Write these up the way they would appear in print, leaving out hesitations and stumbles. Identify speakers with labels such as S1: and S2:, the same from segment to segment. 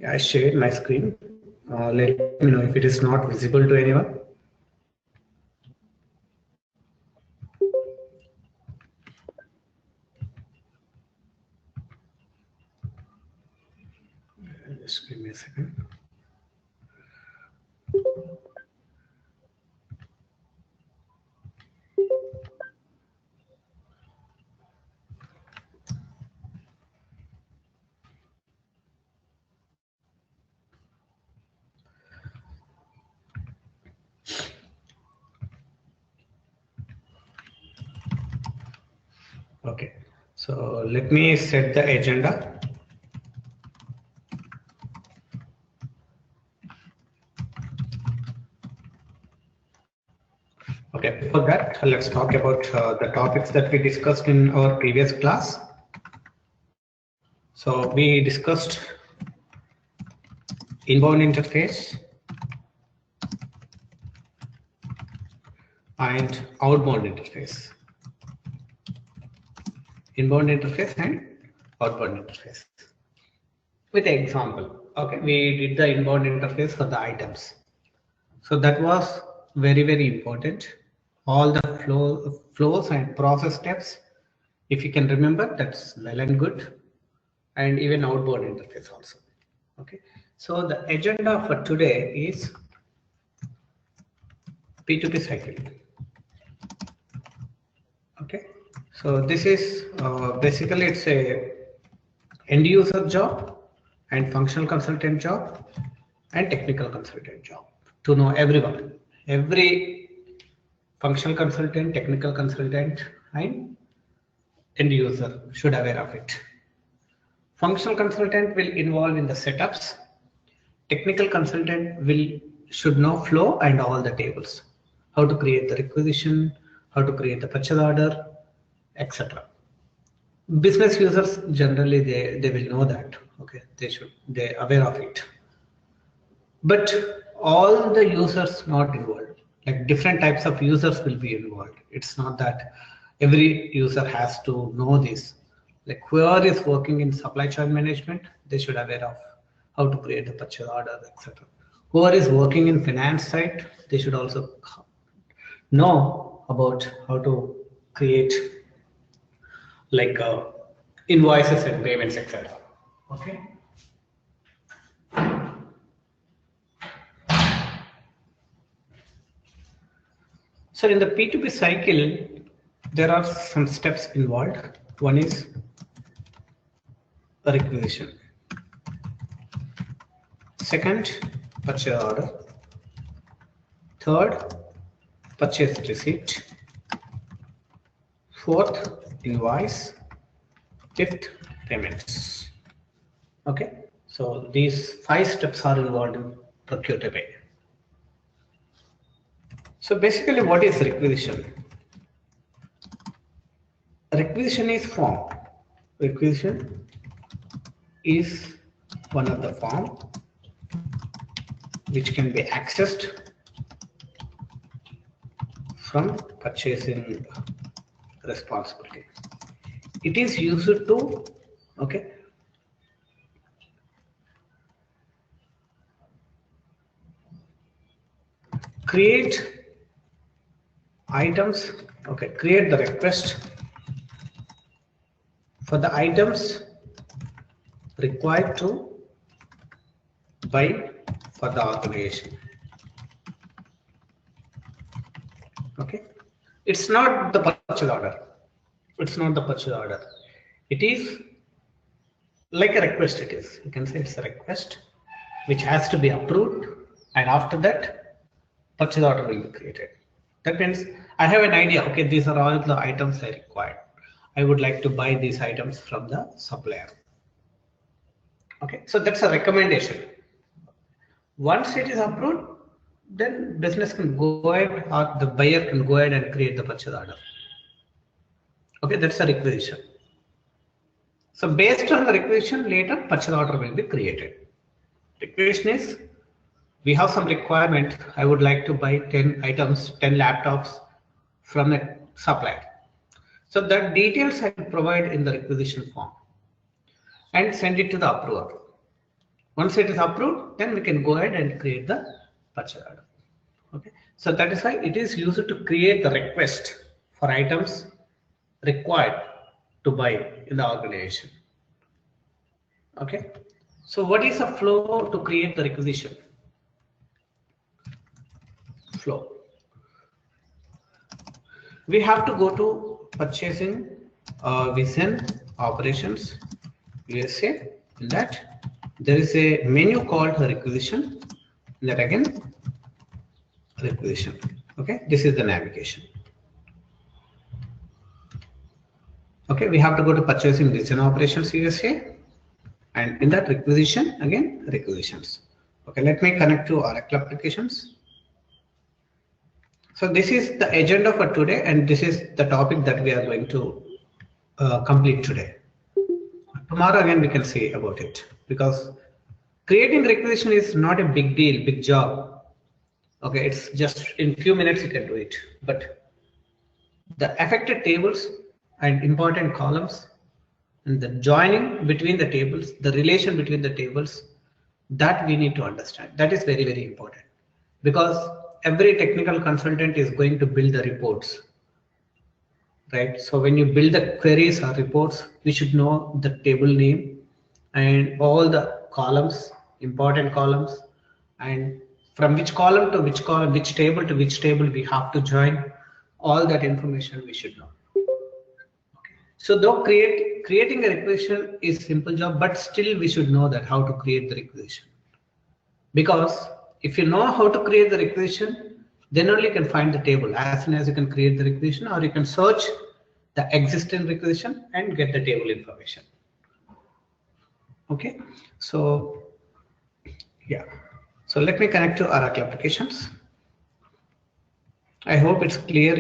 S1: I shared my screen. Let me know if it is not visible to anyone. Just give me a second. Okay, so let me set the agenda. Okay, before that, let's talk about the topics that we discussed in our previous class. So we discussed inbound interface and outbound interface. Inbound interface and outbound interface. With the example, okay, we did the inbound interface for the items. So that was very, very important. All the flows and process steps, if you can remember, that's well and good. And even outbound interface also. Okay, so the agenda for today is P2P cycle. Okay, so this is basically it's a end user job and functional consultant job and technical consultant job to know everyone, every functional consultant, technical consultant and end user should aware of it. Functional consultant will involve in the setups. Technical consultant should know flow and all the tables, how to create the requisition, how to create the purchase order, etc. Business users generally they will know that. Okay, they're aware of it. But all the users not involved, like different types of users will be involved. It's not that every user has to know this. Like whoever is working in supply chain management, they should aware of how to create the purchase order, etc. Whoever is working in finance side, they should also know about how to create like invoices and payments, etc. Okay. So in the P2P cycle, there are some steps involved. One is a requisition. Second, purchase order. Third, purchase receipt. Fourth, invoice. Fifth, payments. Okay, so these 5 steps are involved in procure to pay. So basically, what is requisition? Requisition is form. Requisition is one of the form which can be accessed from purchasing responsibility. It is used to, okay, create items, okay, create the request for the items required to buy for the organization. Okay, it's not the purchase order. It's not the purchase order. It is like a request. It is. You can say it's a request which has to be approved, and after that, purchase order will be created. That means I have an idea. Okay, these are all the items I require. I would like to buy these items from the supplier. Okay, so that's a recommendation. Once it is approved, then business can go ahead, or the buyer can go ahead and create the purchase order. Okay, that's a requisition. So based on the requisition, later purchase order will be created. Requisition is, we have some requirement. I would like to buy 10 items, 10 laptops from a supplier. So that details I provide in the requisition form and send it to the approver. Once it is approved, then we can go ahead and create the purchase order. Okay, so that is why it is used to create the request for items required to buy in the organization. Okay, so what is a flow to create the requisition? Flow. We have to go to purchasing vision operations USA. In that there is a menu called requisition. That again requisition. Okay, this is the navigation. Okay, we have to go to purchasing vision operations USA, and in that requisition again requisitions. Okay, let me connect to Oracle applications. So this is the agenda for today, and this is the topic that we are going to complete today. Tomorrow again we can say about it, because creating requisition is not a big deal, big job. Okay, it's just in few minutes you can do it, but the affected tables and important columns and the joining between the tables, the relation between the tables, that we need to understand. That is very, very important, because every technical consultant is going to build the reports, right? So when you build the queries or reports, we should know the table name and all the columns, important columns, and from which column to which column, which table to which table we have to join. All that information we should know. So though creating a requisition is simple job, but still we should know that how to create the requisition. Because if you know how to create the requisition, then only you can find the table. As soon as you can create the requisition, or you can search the existing requisition and get the table information. Okay, so yeah, so let me connect to Oracle applications. I hope it's clear.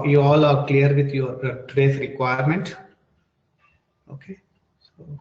S1: You all are clear with your today's requirement. Okay, so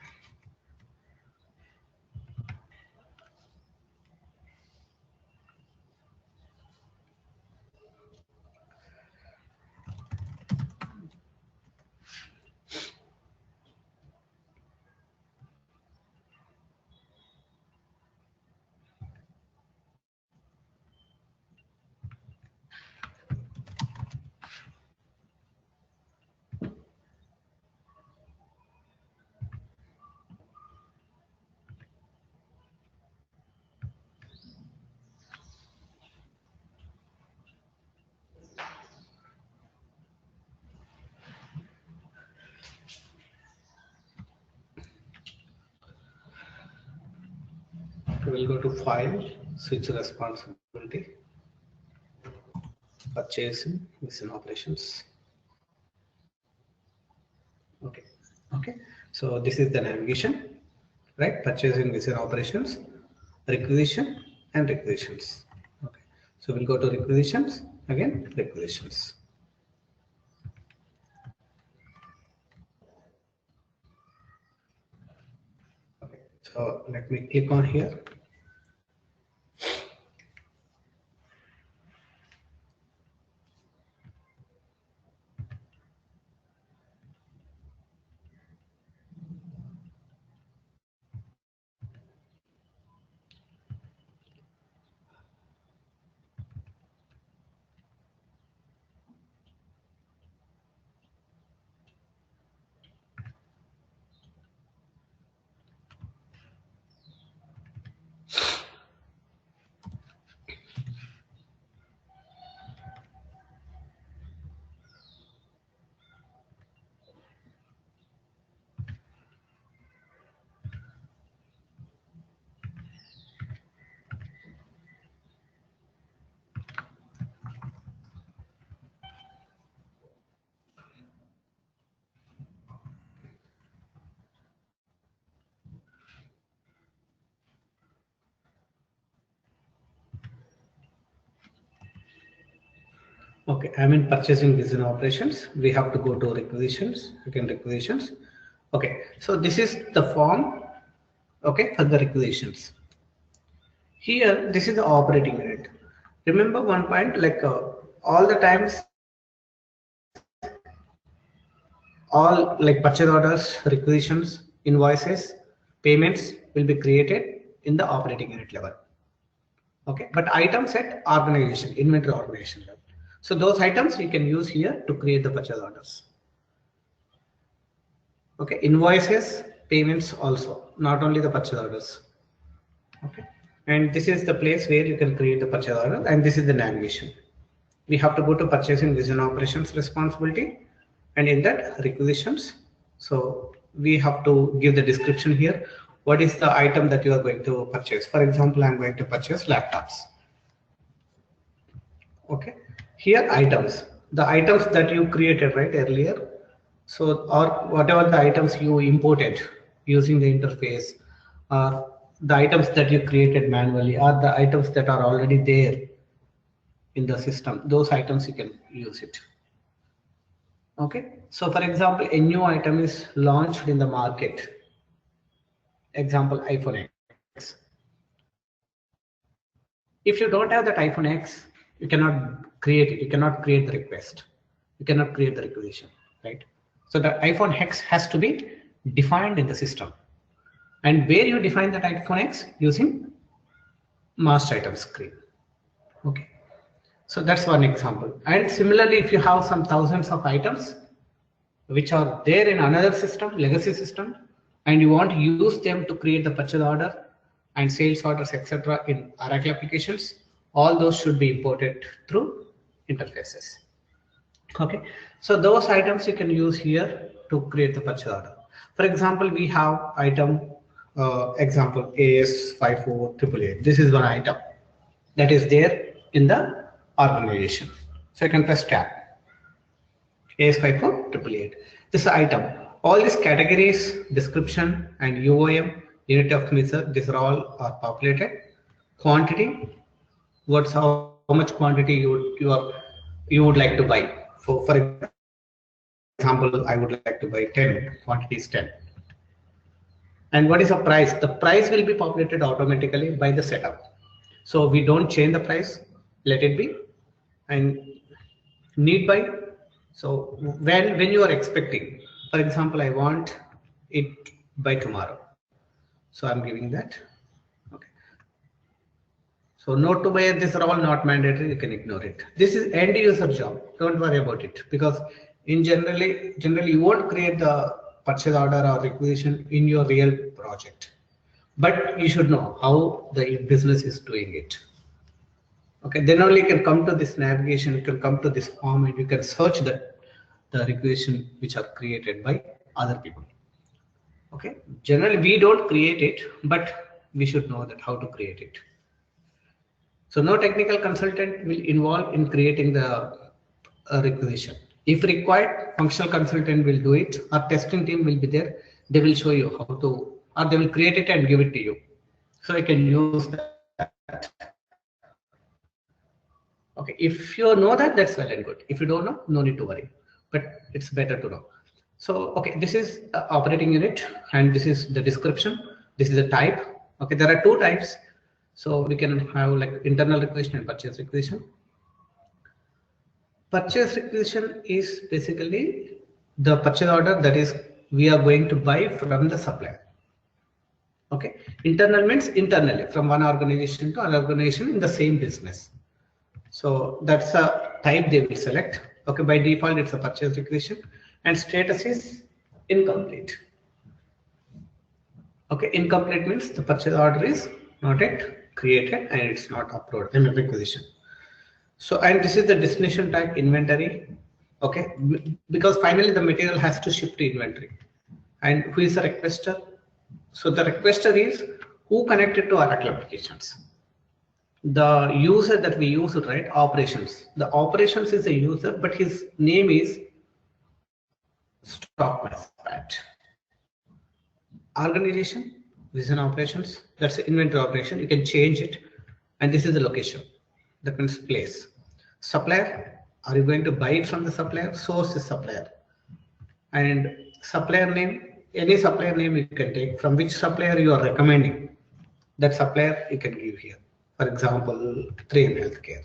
S1: we'll go to file, switch responsibility, purchasing, vision operations. Okay, okay. So this is the navigation, right? Purchasing, vision operations, requisition, and requisitions. Okay. So we'll go to requisitions again, requisitions. Okay. So let me click on here. Okay, I'm in purchasing vision operations. We have to go to requisitions, again requisitions. Okay, so this is the form, okay, for the requisitions. Here, this is the operating rate. Remember one point, like all the times, all like purchase orders, requisitions, invoices, payments, will be created in the operating unit level. Okay, but items at organization, inventory organization level. So those items we can use here to create the purchase orders. Okay, invoices, payments also, not only the purchase orders. Okay, and this is the place where you can create the purchase order, and this is the navigation. We have to go to purchasing vision operations responsibility, and in that requisitions. So we have to give the description here. What is the item that you are going to purchase? For example, I'm going to purchase laptops. Okay, here items, the items that you created right earlier. So, or whatever the items you imported using the interface, or the items that you created manually, or the items that are already there in the system, those items you can use it. Okay, so for example, a new item is launched in the market. Example, iPhone X. If you don't have that iPhone X, you cannot create it. You cannot create the request. You cannot create the requisition, right? So the iPhone X has to be defined in the system. And where you define that iPhone X? Using master item screen. Okay. So that's one example. And similarly, if you have some thousands of items which are there in another system, legacy system, and you want to use them to create the purchase order and sales orders, etc. in Oracle applications, all those should be imported through interfaces. Okay, so those items you can use here to create the purchase order. For example, we have item example AS54888. This is one item that is there in the organization. So I can press tab. AS54888. This item. All these categories, description and UOM, unit of measure, these are all are populated. Quantity, what's how much quantity you would like to buy. For example, I would like to buy 10, quantity is 10. And what is the price? The price will be populated automatically by the setup. So we don't change the price, let it be. And need buy. So when you are expecting, for example, I want it by tomorrow. So I'm giving that. Okay. So note to buy, these are all not mandatory. You can ignore it. This is end user job. Don't worry about it, because in generally you won't create the purchase order or requisition in your real project, but you should know how the business is doing it. Okay, then only you can come to this navigation, you can come to this form, and you can search the requisition which are created by other people. Okay, generally we don't create it, but we should know that how to create it. So no technical consultant will involve in creating the requisition. If required, functional consultant will do it, or testing team will be there. They will show you how to, or they will create it and give it to you. So you can use that. Okay, if you know that, that's well and good. If you don't know, no need to worry, but it's better to know. So, okay, this is the operating unit, and this is the description. This is the type. Okay, there are two types. So we can have like internal requisition and purchase requisition. Purchase requisition is basically the purchase order that is we are going to buy from the supplier. Okay, internal means internally from one organization to another organization in the same business. So that's a type they will select. Okay, by default it's a purchase requisition, and status is incomplete. Okay, incomplete means the purchase order is not yet created and it's not uploaded in a requisition. So, and this is the destination type inventory. Okay, because finally the material has to ship to inventory. And who is the requester? So the requester is who connected to Oracle applications. The user that we use, right? Operations. The operations is a user, but his name is stock management. Organization, vision operations, that's the inventory operation. You can change it, and this is the location. That means place. Supplier, are you going to buy it from the supplier? Source is supplier. And supplier name, any supplier name you can take, from which supplier you are recommending. That supplier you can give here. For example, 3M Healthcare.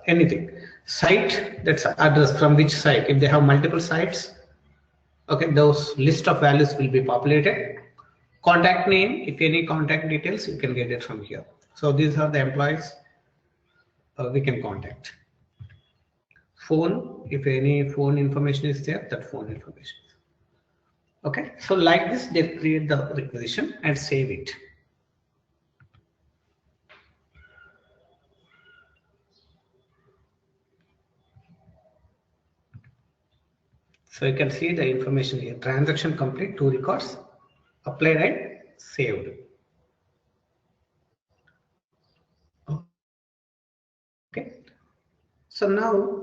S1: Anything. Site, that's address, from which site. If they have multiple sites, okay, those list of values will be populated. Contact name, if any contact details, you can get it from here. So these are the employees we can contact. Phone, if any phone information is there, that phone information. Okay, so like this, they create the requisition and save it. So you can see the information here. Transaction complete, 2 records, applied and saved. Okay. So now,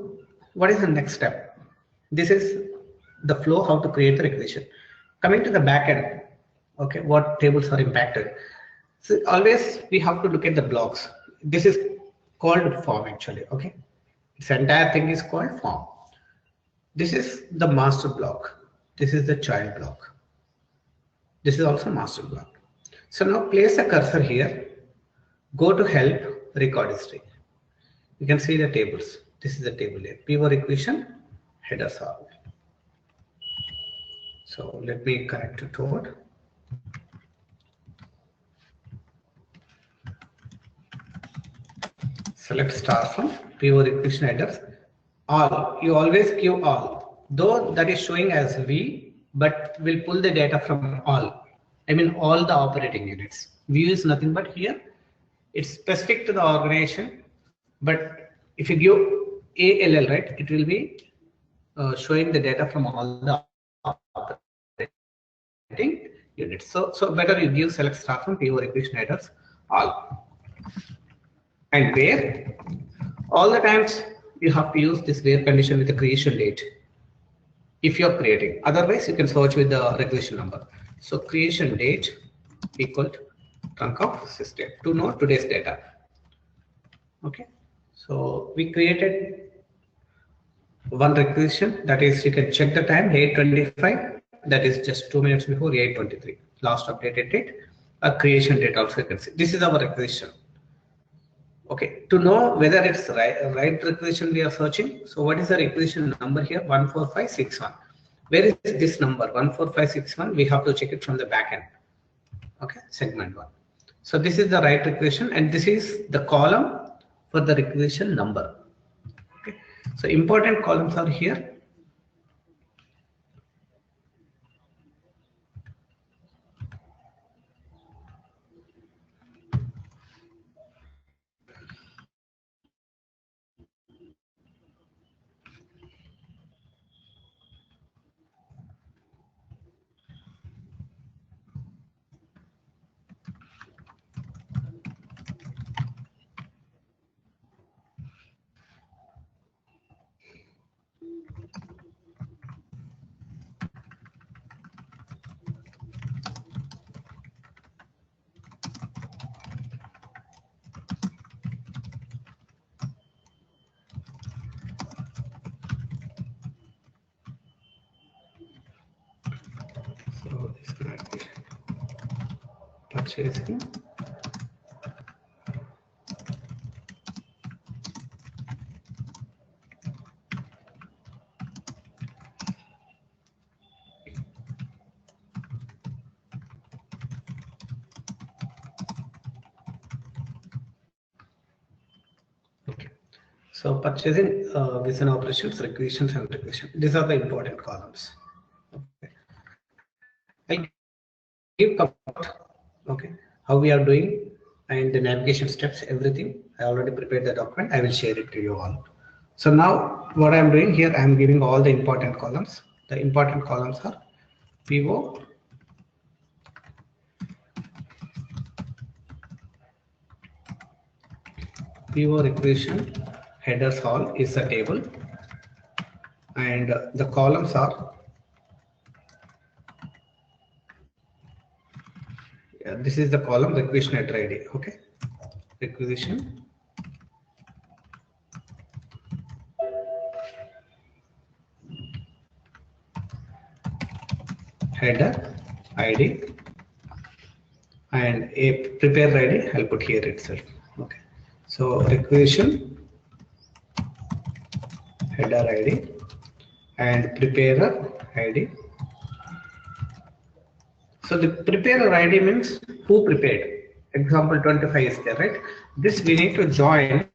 S1: what is the next step? This is the flow, how to create the requisition. Coming to the back end, okay, what tables are impacted. So always we have to look at the blocks. This is called form actually, okay. This entire thing is called form. This is the master block. This is the child block. This is also master block. So now place a cursor here. Go to help, record history. You can see the tables. This is the table here. PO requisition, headers all. So let me connect it over. Select star from PO requisition headers. All, you always give all. Though that is showing as V, but we'll pull the data from all. I mean all the operating units. View is nothing but here. It's specific to the organization, but if you give ALL, right, it will be showing the data from all the operating units. So better you give select star from PO requisition headers all. And where all the times you have to use this where condition with the creation date if you're creating. Otherwise you can search with the requisition number. So creation date equal to trunk of system to know today's data. Okay, so we created one requisition, that is you can check the time 8:25, that is just 2 minutes before 8:23, last updated date. A creation date also you can see. This is our requisition. Okay, to know whether it's right requisition we are searching. So what is the requisition number here? 14561. Where is this number 14561? We have to check it from the back end. Okay, segment 1. So this is the right requisition and this is the column for the requisition number. Okay, so important columns are here. So this purchasing. Okay. So purchasing business operations, requisitions and requisition. These are the important columns. Okay. I'll give okay, how we are doing and the navigation steps, everything. I already prepared the document. I will share it to you all. So now what I'm doing here, I'm giving all the important columns. The important columns are PO, PO requisition, headers all is a table, and the columns are, this is the column requisition header ID. Okay, requisition header ID and a prepare ID. I'll put here itself. Okay, so requisition header ID and preparer ID. So the preparer ID means who prepared. Example 25 is there, right? This we need to join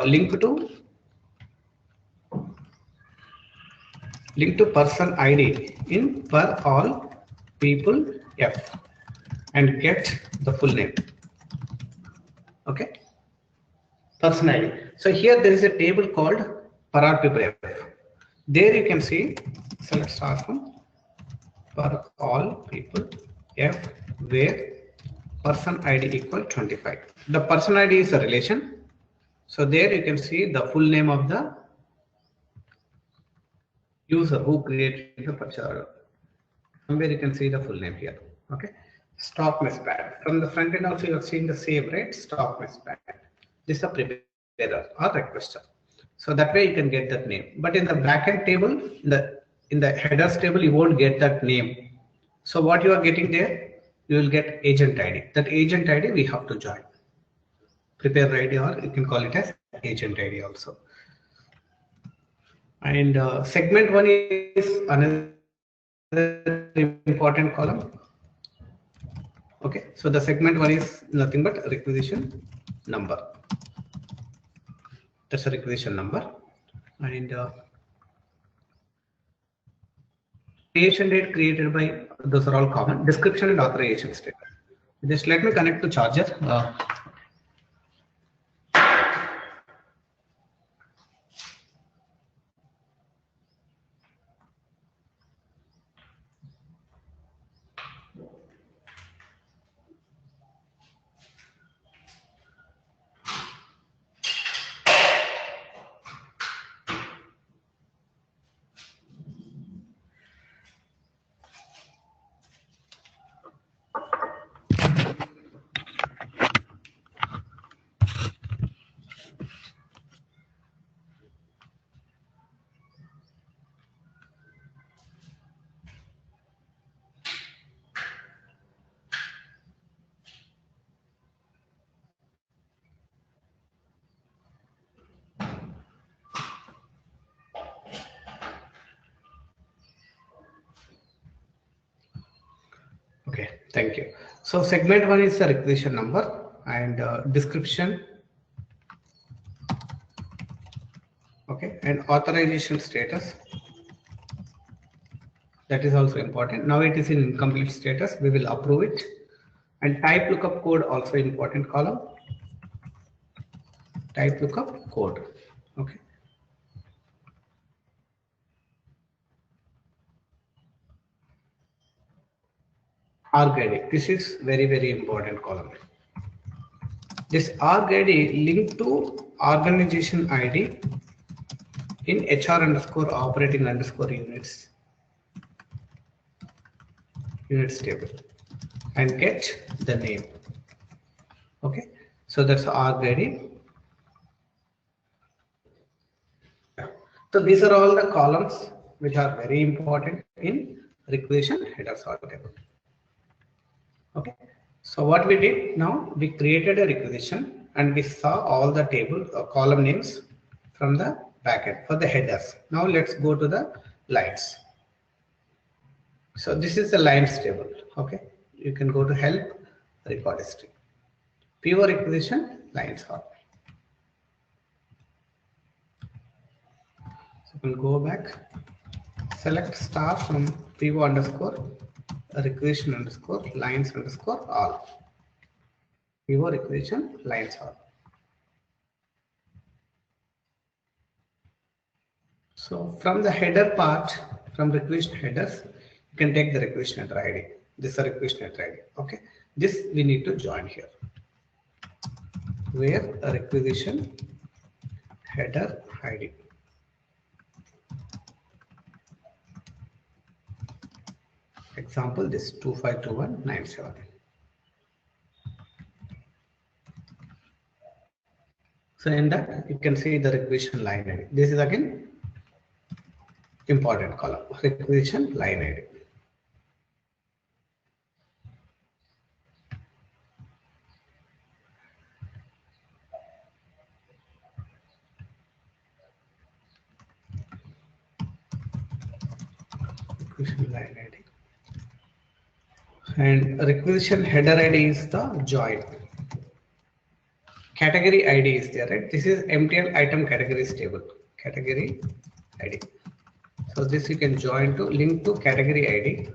S1: link to person ID in per all people F and get the full name. Okay, person ID. So here there is a table called per all people F. There you can see, select star from per all people F where person ID equal 25. The person ID is a relation. So there you can see the full name of the user who created the purchase order. Somewhere you can see the full name here. Okay. Stock mispad. From the front end also you have seen the save, right? Stock mispad. This is a preparer or requester. So that way you can get that name. But in the backend table, in the headers table, you won't get that name. So what you are getting there, you will get agent ID. That agent ID we have to join. Preparer ID, or you can call it as agent ID also. And segment one is another important column. Okay, so the segment one is nothing but requisition number. That's a requisition number. And creation date created by, those are all common. Description and authorization status. Just let me connect to charger. Okay, thank you. So segment one is the requisition number and description. Okay, and authorization status. That is also important. Now it is in incomplete status. We will approve it. And type lookup code also important column. Type lookup code. Okay. Arg ID. This is very important column. This arg ID linked to organization ID in HR underscore operating underscore units table and get the name. Okay, so that's arg ID. So these are all the columns which are very important in requisition headers or table. Okay, so what we did now, we created a requisition and we saw all the table column names from the backend for the headers. Now let's go to the lines. So this is the lines table. Okay, you can go to help, record history, PO requisition, lines hot. So we'll go back, select star from PO underscore requisition underscore lines underscore all. PO requisition lines all. So from the header part, from requisition headers, you can take the requisition header ID. This is a requisition header ID. Okay, this we need to join here. Where a requisition header ID. Example, this 252197. So in that you can see the requisition line ID. This is again important column, requisition line ID. requisition line ID. And requisition header ID is the join. Category ID is there, right? This is MTL item categories table. Category ID. So this you can join to link to category ID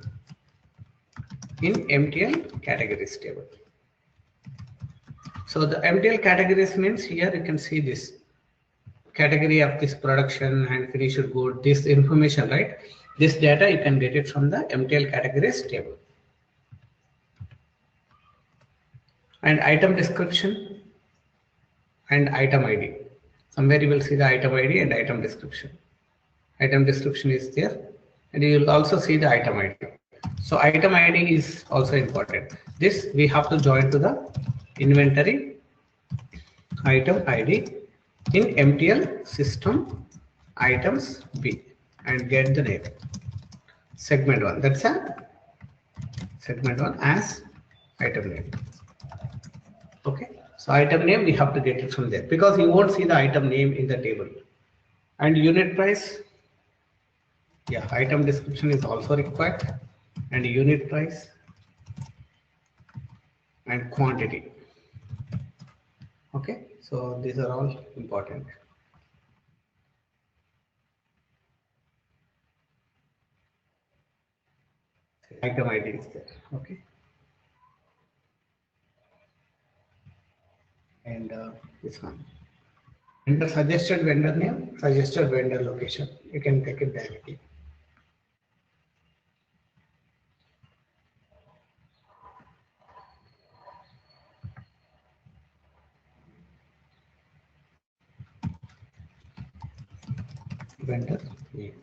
S1: in MTL categories table. So the MTL categories means here you can see this category of this production and finished good, this information, right? This data you can get it from the MTL categories table. And item description and item ID. Somewhere you will see the item ID and item description. Item description is there, and you will also see the item ID. So item ID is also important. This we have to join to the inventory item ID in MTL system items B and get the name segment 1. That's a segment 1 as item name. Okay, so item name we have to get it from there because you won't see the item name in the table. And unit price, yeah, item description is also required, and unit price and quantity. Okay, so these are all important. Item ID is there. Okay, and this one. And the suggested vendor name, suggested vendor location, you can take it directly. Vendor name.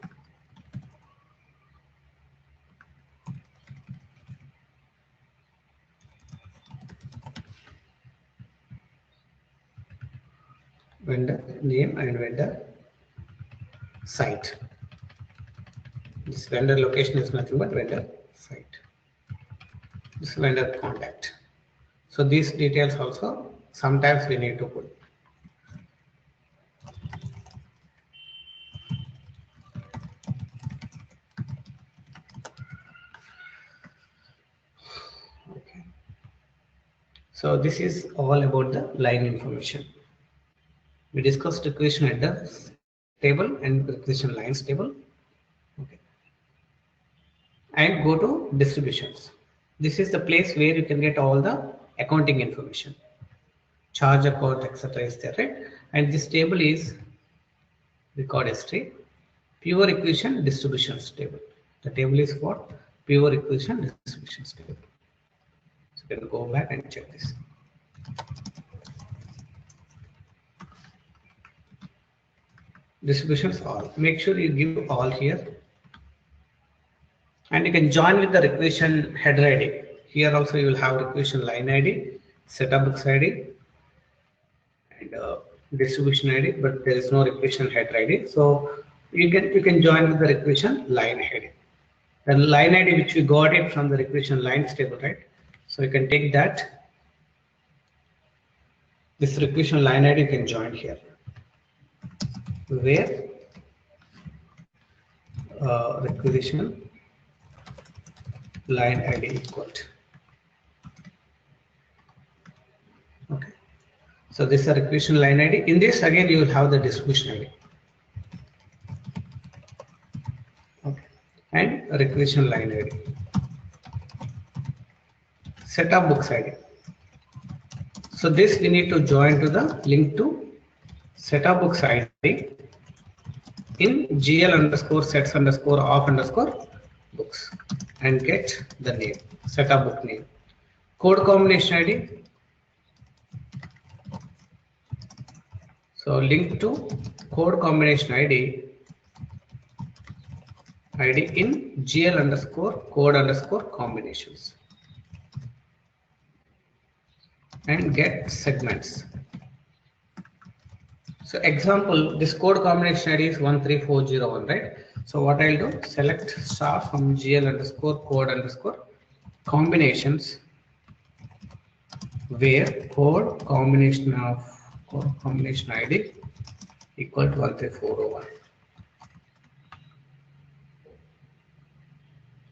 S1: Vendor name and vendor site. This vendor location is nothing but vendor site. This vendor contact. So these details also sometimes we need to put. Okay. So this is all about the line information. We discussed requisition header table and requisition lines table. Okay. And go to distributions. This is the place where you can get all the accounting information. Charge account, etc. is there, right? And this table is record history, pure requisition distributions table. The table is what? Pure requisition distributions table. So you can go back and check this. Distributions all. Make sure you give all here. And you can join with the requisition header ID. Here also you will have requisition line ID, setup books ID, and distribution ID, but there is no requisition header ID. So you can join with the requisition line ID. The line ID which we got it from the requisition lines table, right? So you can take that. This requisition line ID you can join here. Where requisition line ID equal to. Okay. So this is a requisition line ID. In this again you will have the distribution ID. Okay. And requisition line ID. Setup books ID. So this we need to join to the link to setup books ID in GL underscore sets underscore off underscore books and get the name, setup book name. Code combination ID. So link to code combination ID in GL underscore code underscore combinations and get segments. So example, this code combination ID is 13401, right? So what I'll do, select star from GL underscore code underscore combinations where code combination ID equal to 13401.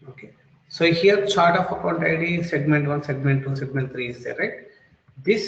S1: Okay. So here chart of account ID, segment 1, segment 2, segment 3 is there, right? This